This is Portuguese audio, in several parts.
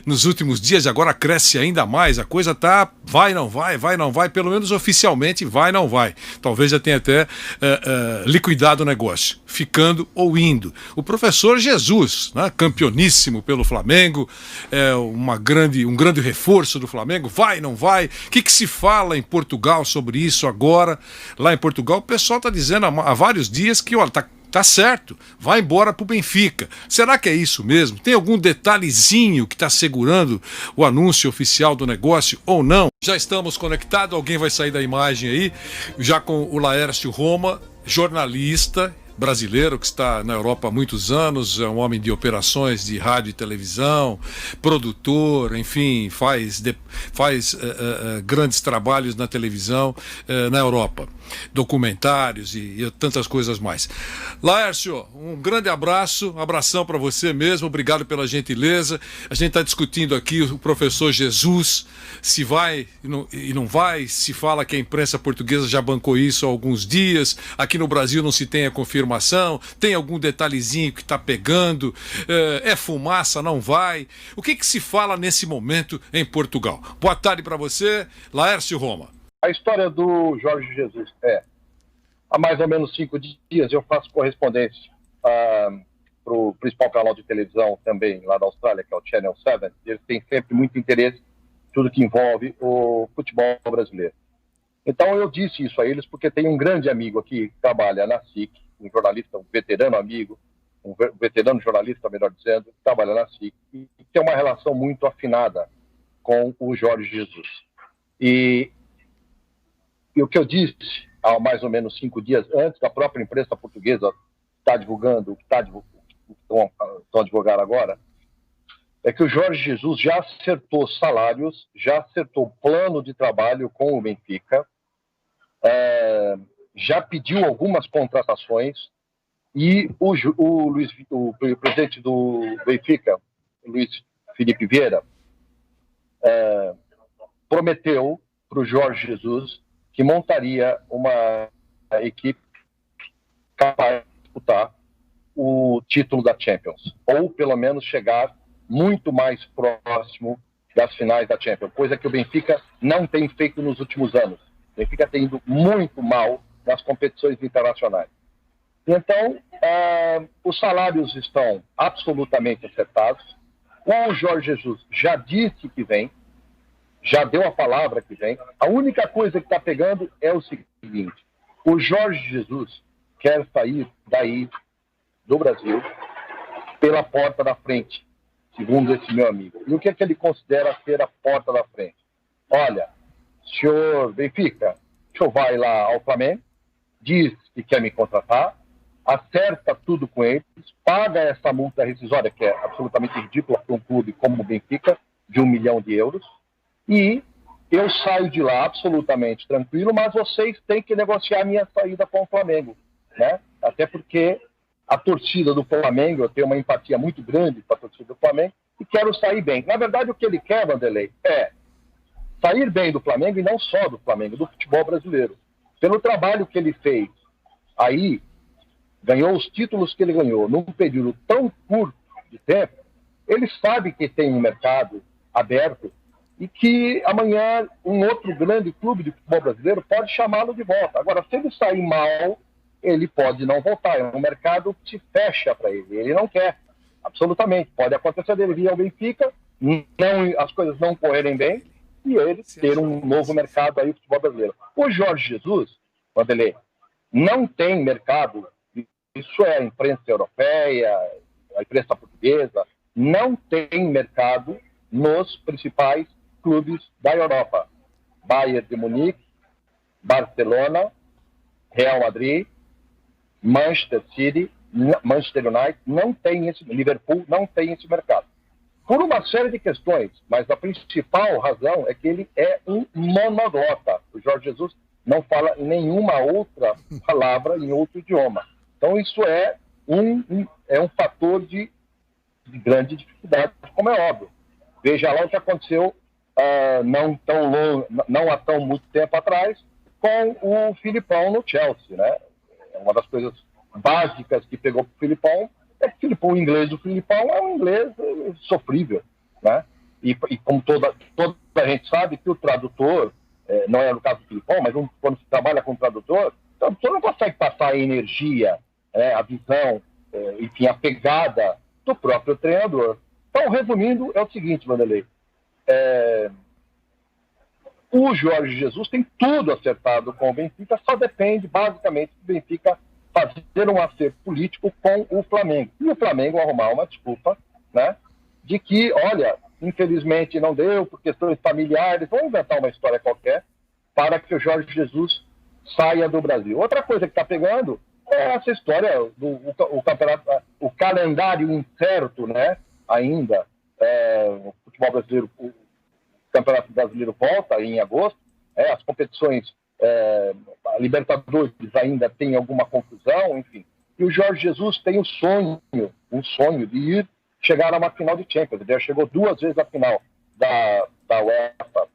nos últimos dias, e agora cresce ainda mais. A coisa tá vai, não vai, vai, não vai, pelo menos oficialmente vai, não vai. Talvez já tenha até liquidado o negócio, ficando ou indo. O professor Jesus, né, campeoníssimo pelo Flamengo, um grande reforço do Flamengo, vai, não vai? O que se fala em Portugal sobre isso agora? Lá em Portugal o pessoal está dizendo há vários dias que, olha, tá certo, vai embora pro Benfica. Será que é isso mesmo? Tem algum detalhezinho que está segurando o anúncio oficial do negócio ou não? Já estamos conectados, alguém vai sair da imagem aí, já com o Laércio Roma, jornalista brasileiro que está na Europa há muitos anos, é um homem de operações de rádio e televisão, produtor, enfim, faz grandes trabalhos na televisão na Europa, documentários e tantas coisas mais. Laércio, um grande abração para você mesmo, obrigado pela gentileza. A gente está discutindo aqui o professor Jesus, se vai e não vai, se fala que a imprensa portuguesa já bancou isso há alguns dias, aqui no Brasil não se tem a confirmação, tem algum detalhezinho que está pegando, é fumaça, não vai. O que se fala nesse momento em Portugal? Boa tarde para você, Laércio Roma. A história do Jorge Jesus há mais ou menos 5 dias eu faço correspondência para o principal canal de televisão também lá da Austrália, que é o Channel 7. Eles têm sempre muito interesse em tudo que envolve o futebol brasileiro. Então eu disse isso a eles porque tem um grande amigo aqui que trabalha na SIC, um jornalista, um veterano amigo, um veterano jornalista, melhor dizendo, que trabalha na SIC e tem uma relação muito afinada com o Jorge Jesus. E o que eu disse há mais ou menos 5 dias antes da própria imprensa portuguesa estar divulgando o que estão a divulgar agora, é que o Jorge Jesus já acertou salários, já acertou plano de trabalho com o Benfica, já pediu algumas contratações e o presidente do Benfica, Luiz Felipe Vieira, prometeu para o Jorge Jesus que montaria uma equipe capaz de disputar o título da Champions, ou pelo menos chegar muito mais próximo das finais da Champions, coisa que o Benfica não tem feito nos últimos anos. O Benfica tem ido muito mal nas competições internacionais. Então, os salários estão absolutamente acertados. O Jorge Jesus já disse que vem, já deu a palavra que vem. A única coisa que está pegando é o seguinte: o Jorge Jesus quer sair daí do Brasil pela porta da frente, segundo esse meu amigo. E o que é que ele considera ser a porta da frente? Olha, senhor Benfica, o senhor vai lá ao Flamengo, diz que quer me contratar, acerta tudo com eles, paga essa multa rescisória, que é absolutamente ridícula para um clube como o Benfica, de €1 milhão, e eu saio de lá absolutamente tranquilo, mas vocês têm que negociar minha saída com o Flamengo, né? Até porque a torcida do Flamengo, eu tenho uma empatia muito grande com a torcida do Flamengo e quero sair bem. Na verdade, o que ele quer, Vanderlei, é sair bem do Flamengo, e não só do Flamengo, do futebol brasileiro. Pelo trabalho que ele fez aí, ganhou os títulos que ele ganhou num período tão curto de tempo, ele sabe que tem um mercado aberto e que amanhã um outro grande clube de futebol brasileiro pode chamá-lo de volta. Agora, se ele sair mal, ele pode não voltar. É um mercado que se fecha para ele. Ele não quer, absolutamente. Pode acontecer dele vir ao Benfica, as coisas não correrem bem, e ele ter um novo mercado aí no futebol brasileiro. O Jorge Jesus, Vanderlei, não tem mercado, isso é a imprensa europeia, a imprensa portuguesa, não tem mercado nos principais clubes da Europa. Bayern de Munique, Barcelona, Real Madrid, Manchester City, Manchester United, não tem esse, Liverpool não tem esse mercado. Por uma série de questões, mas a principal razão é que ele é um monoglota. O Jorge Jesus não fala nenhuma outra palavra em outro idioma. Então isso é um fator de grande dificuldade, como é óbvio. Veja lá o que aconteceu não há tão muito tempo atrás com o Filipão no Chelsea, né? Uma das coisas básicas que pegou para o Filipão é que o inglês do Filipão é um inglês sofrível, né? e como toda a gente sabe que o tradutor, não é no caso do Filipão, mas quando se trabalha com o tradutor não consegue passar a energia, a visão, enfim, a pegada do próprio treinador. Então, resumindo, é o seguinte, Vanderlei. O Jorge Jesus tem tudo acertado com o Benfica, só depende, basicamente, do Benfica fazer um acerto político com o Flamengo. E o Flamengo arrumar uma desculpa, né, de que, olha, infelizmente não deu por questões familiares, vamos inventar uma história qualquer para que o Jorge Jesus saia do Brasil. Outra coisa que está pegando é essa história do campeonato, o calendário incerto, né, ainda, o futebol brasileiro, o Campeonato Brasileiro volta em agosto, as competições, a Libertadores ainda tem alguma confusão, enfim. E o Jorge Jesus tem um sonho de chegar a uma final de Champions. Ele já chegou 2 vezes à final da UEFA,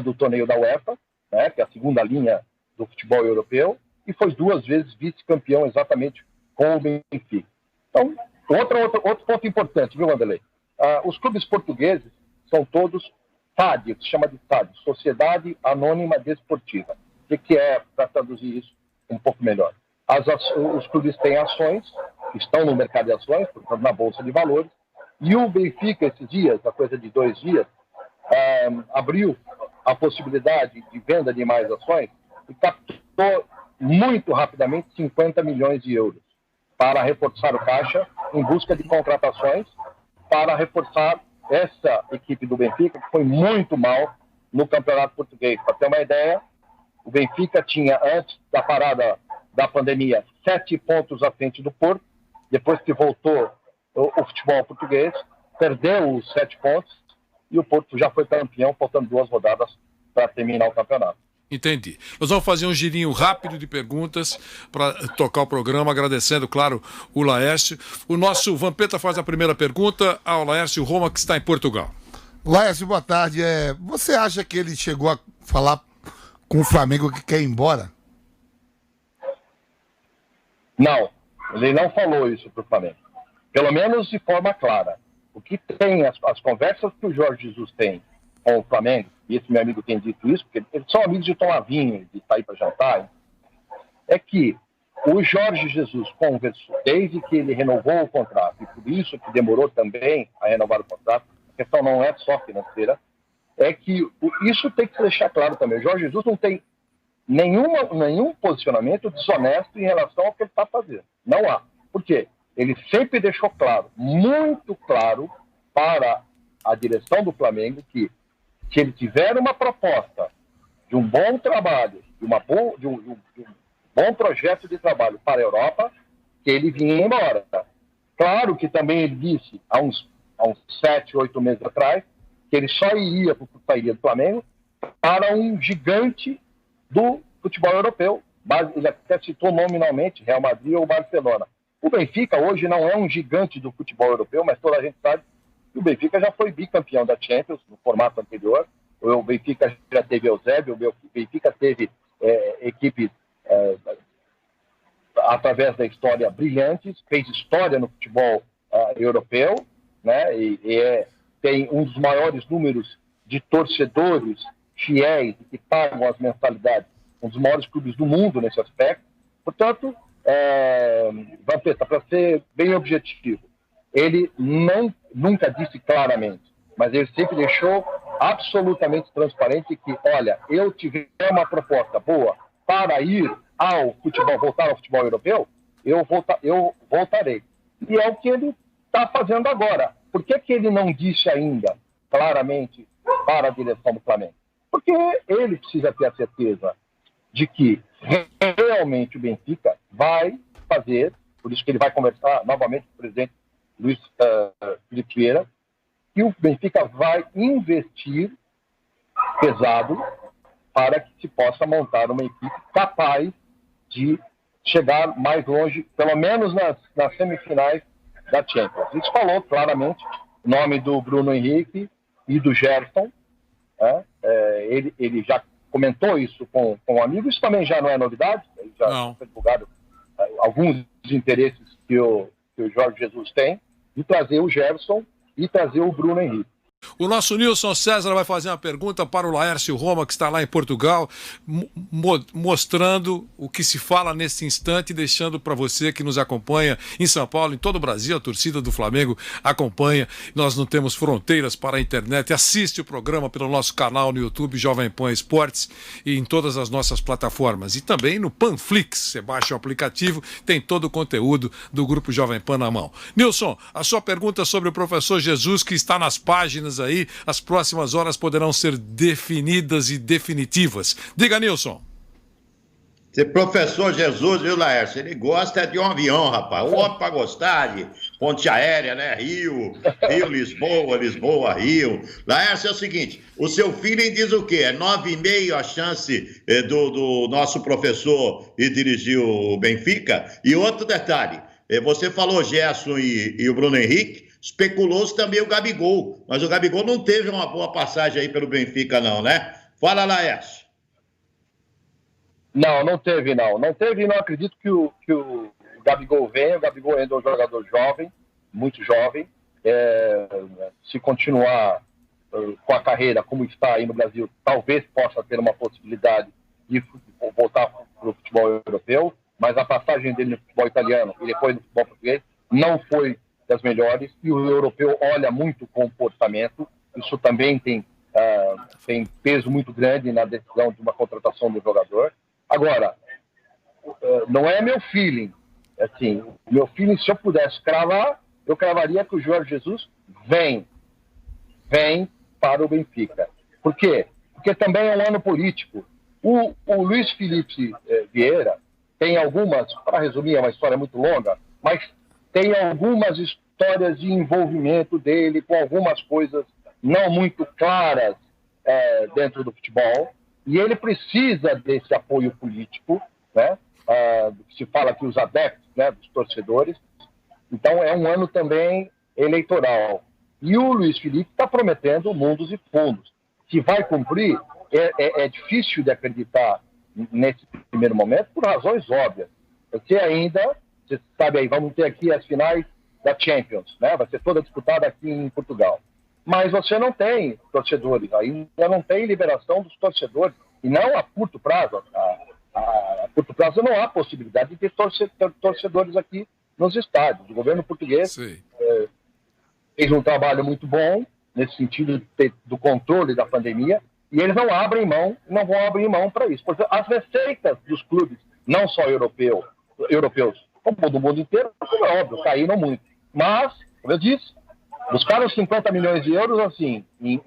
do torneio da UEFA, né, que é a segunda linha do futebol europeu, e foi 2 vezes vice-campeão exatamente com o Benfica. Então, outro ponto importante, viu, Wanderlei? Os clubes portugueses são todos SAD, que se chama de SAD, Sociedade Anônima Desportiva. O que é, para traduzir isso um pouco melhor? Os clubes têm ações, estão no mercado de ações, portanto, na Bolsa de Valores, e o Benfica, esses dias, a coisa de 2 dias, abriu a possibilidade de venda de mais ações e captou muito rapidamente 50 milhões de euros para reforçar o caixa em busca de contratações para reforçar essa equipe do Benfica, que foi muito mal no Campeonato Português. Para ter uma ideia, o Benfica tinha, antes da parada da pandemia, 7 pontos à frente do Porto. Depois que voltou o futebol português, perdeu os 7 pontos e o Porto já foi campeão, faltando 2 rodadas para terminar o campeonato. Entendi. Nós vamos fazer um girinho rápido de perguntas para tocar o programa, agradecendo, claro, o Laércio. O nosso Vampeta faz a primeira pergunta ao Laércio Roma, que está em Portugal. Laércio, boa tarde. Você acha que ele chegou a falar com o Flamengo que quer ir embora? Não, ele não falou isso para o Flamengo. Pelo menos de forma clara. O que tem, as conversas que o Jorge Jesus tem com o Flamengo, e esse meu amigo tem dito isso, porque eles são amigos de tomar vinho, de sair para jantar, é que o Jorge Jesus conversou, desde que ele renovou o contrato, e por isso que demorou também a renovar o contrato, a questão não é só financeira, é que isso tem que se deixar claro também. O Jorge Jesus não tem nenhum posicionamento desonesto em relação ao que ele está fazendo. Não há. Por quê? Ele sempre deixou claro, muito claro, para a direção do Flamengo que se ele tiver uma proposta de um bom trabalho, de um bom projeto de trabalho para a Europa, que ele vinha embora. Claro que também ele disse, há uns 7, 8 meses atrás, que ele só sairia do Flamengo para um gigante do futebol europeu. Ele até citou nominalmente Real Madrid ou Barcelona. O Benfica hoje não é um gigante do futebol europeu, mas toda a gente sabe que o Benfica já foi bicampeão da Champions no formato anterior. O Benfica já teve Eusébio, o Benfica teve equipes através da história brilhantes, fez história no futebol europeu, né? Tem um dos maiores números de torcedores fiéis que pagam as mensalidades, um dos maiores clubes do mundo nesse aspecto. Portanto, Vampeta, para ser bem objetivo, ele nunca disse claramente, mas ele sempre deixou absolutamente transparente que, olha, eu tiver uma proposta boa para ir ao futebol, voltar ao futebol europeu, eu voltarei. E é o que ele está fazendo agora. Por que ele não disse ainda claramente para a direção do Flamengo? Porque ele precisa ter a certeza de que realmente o Benfica vai fazer, por isso que ele vai conversar novamente com o presidente Luiz Felipe Vieira, que o Benfica vai investir pesado para que se possa montar uma equipe capaz de chegar mais longe, pelo menos nas semifinais da Champions. Isso falou claramente o nome do Bruno Henrique e do Gerson. Ele já comentou isso com um amigo. Isso também já não é novidade, já foi divulgado alguns dos interesses que o Jorge Jesus tem, de trazer o Gerson e trazer o Bruno Henrique. O nosso Nilson César vai fazer uma pergunta para o Laércio Roma, que está lá em Portugal, mostrando o que se fala nesse instante, deixando para você que nos acompanha em São Paulo, em todo o Brasil, a torcida do Flamengo acompanha. Nós não temos fronteiras para a internet. Assiste o programa pelo nosso canal no YouTube, Jovem Pan Esportes, e em todas as nossas plataformas. E também no Panflix. Você baixa o aplicativo, tem todo o conteúdo do Grupo Jovem Pan na mão. Nilson, a sua pergunta sobre o professor Jesus, que está nas páginas aí, as próximas horas poderão ser definidas e definitivas. Diga, Nilson. Esse professor Jesus, viu, Laércio? Ele gosta de um avião, rapaz. O homem para gostar de ponte aérea, né? Rio, Lisboa, Lisboa, Rio. Laércio, é o seguinte, o seu feeling diz o quê? É 9,5 a chance do nosso professor ir dirigir o Benfica? E outro detalhe, você falou Gerson e o Bruno Henrique, especulou-se também o Gabigol, mas o Gabigol não teve uma boa passagem aí pelo Benfica, não, né? Fala, Laércio. Não teve, não. Não teve e não acredito que o Gabigol venha. O Gabigol ainda é um jogador jovem, muito jovem. Se continuar com a carreira como está aí no Brasil, talvez possa ter uma possibilidade de voltar para o futebol europeu, mas a passagem dele no futebol italiano e depois no futebol português não foi das melhores, e o europeu olha muito o comportamento. Isso também tem peso muito grande na decisão de uma contratação do jogador. Agora, não é meu feeling. Assim, meu feeling, se eu pudesse cravar, eu cravaria que o Jorge Jesus vem para o Benfica. Por quê? Porque também é um ano político. O Luiz Felipe Vieira tem algumas, para resumir, é uma história muito longa, mas tem algumas histórias de envolvimento dele com algumas coisas não muito claras dentro do futebol, e ele precisa desse apoio político, né? Se fala aqui os adeptos, né, dos torcedores. Então é um ano também eleitoral. E o Luiz Felipe está prometendo mundos e fundos. Se vai cumprir, é difícil de acreditar nesse primeiro momento, por razões óbvias. Porque ainda, você sabe aí, vamos ter aqui as finais da Champions, né? Vai ser toda disputada aqui em Portugal. Mas você não tem torcedores, ainda não tem liberação dos torcedores, e não a curto prazo. A curto prazo não há possibilidade de ter torcedores aqui nos estádios. O governo português fez um trabalho muito bom nesse sentido do controle da pandemia, e eles não abrem mão, não vão abrir mão para isso. Porque as receitas dos clubes, não só europeus, como do mundo inteiro, como é óbvio, caíram muito. Mas, como eu disse, buscaram 50 milhões de euros assim, em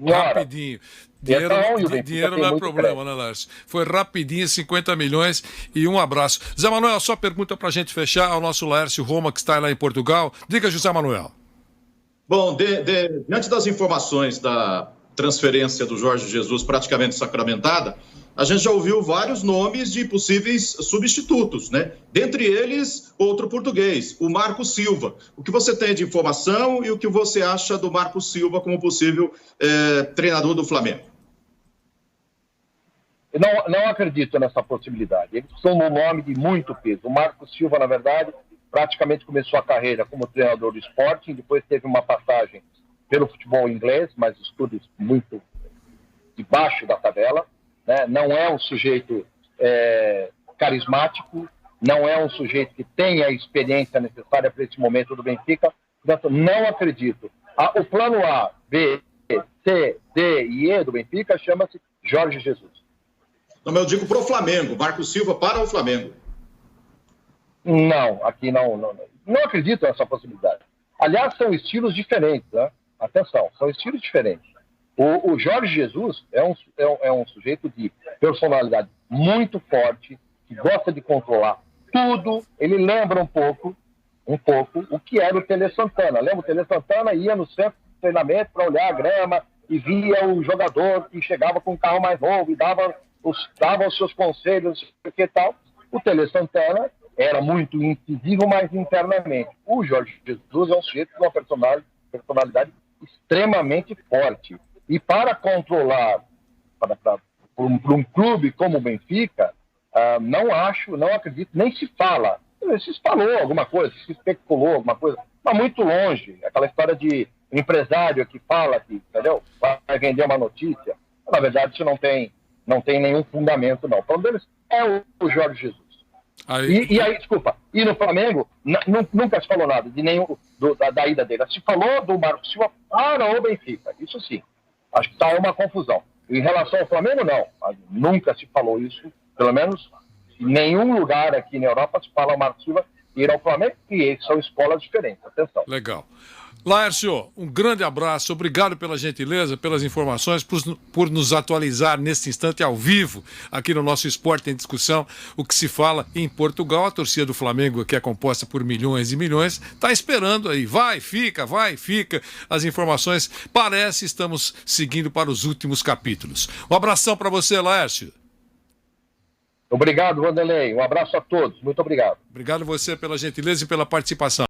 hora. Rapidinho. Dinheiro não é problema, né, Lárcio? Foi rapidinho, 50 milhões e um abraço. Zé Manuel, só pergunta pra gente fechar, ao nosso Laércio Roma, que está lá em Portugal. Diga, José Manuel. Bom, diante das informações da transferência do Jorge Jesus praticamente sacramentada, a gente já ouviu vários nomes de possíveis substitutos, né? Dentre eles, outro português, o Marco Silva. O que você tem de informação e o que você acha do Marco Silva como possível treinador do Flamengo? Eu não acredito nessa possibilidade. Eles são um nome de muito peso. O Marco Silva, na verdade, praticamente começou a carreira como treinador do Sporting, depois teve uma passagem pelo futebol inglês, mas estudos muito debaixo da tabela. Né? Não é um sujeito carismático, não é um sujeito que tem a experiência necessária para esse momento do Benfica. Portanto, não acredito. O plano A, B, C, D e E do Benfica chama-se Jorge Jesus. Não, mas eu digo para o Flamengo, Marco Silva para o Flamengo. Não, aqui não acredito nessa possibilidade. Aliás, são estilos diferentes, né? Atenção, são estilos diferentes. O Jorge Jesus é um sujeito de personalidade muito forte, que gosta de controlar tudo. Ele lembra um pouco o que era o Tele Santana. Lembra? O Tele Santana ia no centro de treinamento para olhar a grama e via o jogador que chegava com um carro mais novo e dava os seus conselhos, que tal. O Tele Santana era muito incisivo, mas internamente. O Jorge Jesus é um sujeito com uma personalidade extremamente forte. E para controlar, para um clube como o Benfica, não acredito, nem se fala Se falou alguma coisa, se especulou alguma coisa, mas muito longe. Aquela história de empresário que fala que, entendeu? Vai vender uma notícia. Na verdade, isso não tem nenhum fundamento, não. O problema deles é o Jorge Jesus. E aí, desculpa, e no Flamengo nunca se falou nada de nenhum da ida dele. Se falou do Marco Silva para o Benfica, isso sim. Acho que está uma confusão. Em relação ao Flamengo, não. Nunca se falou isso, pelo menos em nenhum lugar aqui na Europa se fala o Marco Silva ir ao Flamengo, e são escolas diferentes. Atenção. Legal. Laércio, um grande abraço, obrigado pela gentileza, pelas informações, por nos atualizar neste instante ao vivo, aqui no nosso Esporte em Discussão, o que se fala em Portugal. A torcida do Flamengo, que é composta por milhões e milhões, está esperando aí, vai, fica, as informações, parece, estamos seguindo para os últimos capítulos. Um abração para você, Laércio. Obrigado, Vanderlei, um abraço a todos, muito obrigado. Obrigado você pela gentileza e pela participação.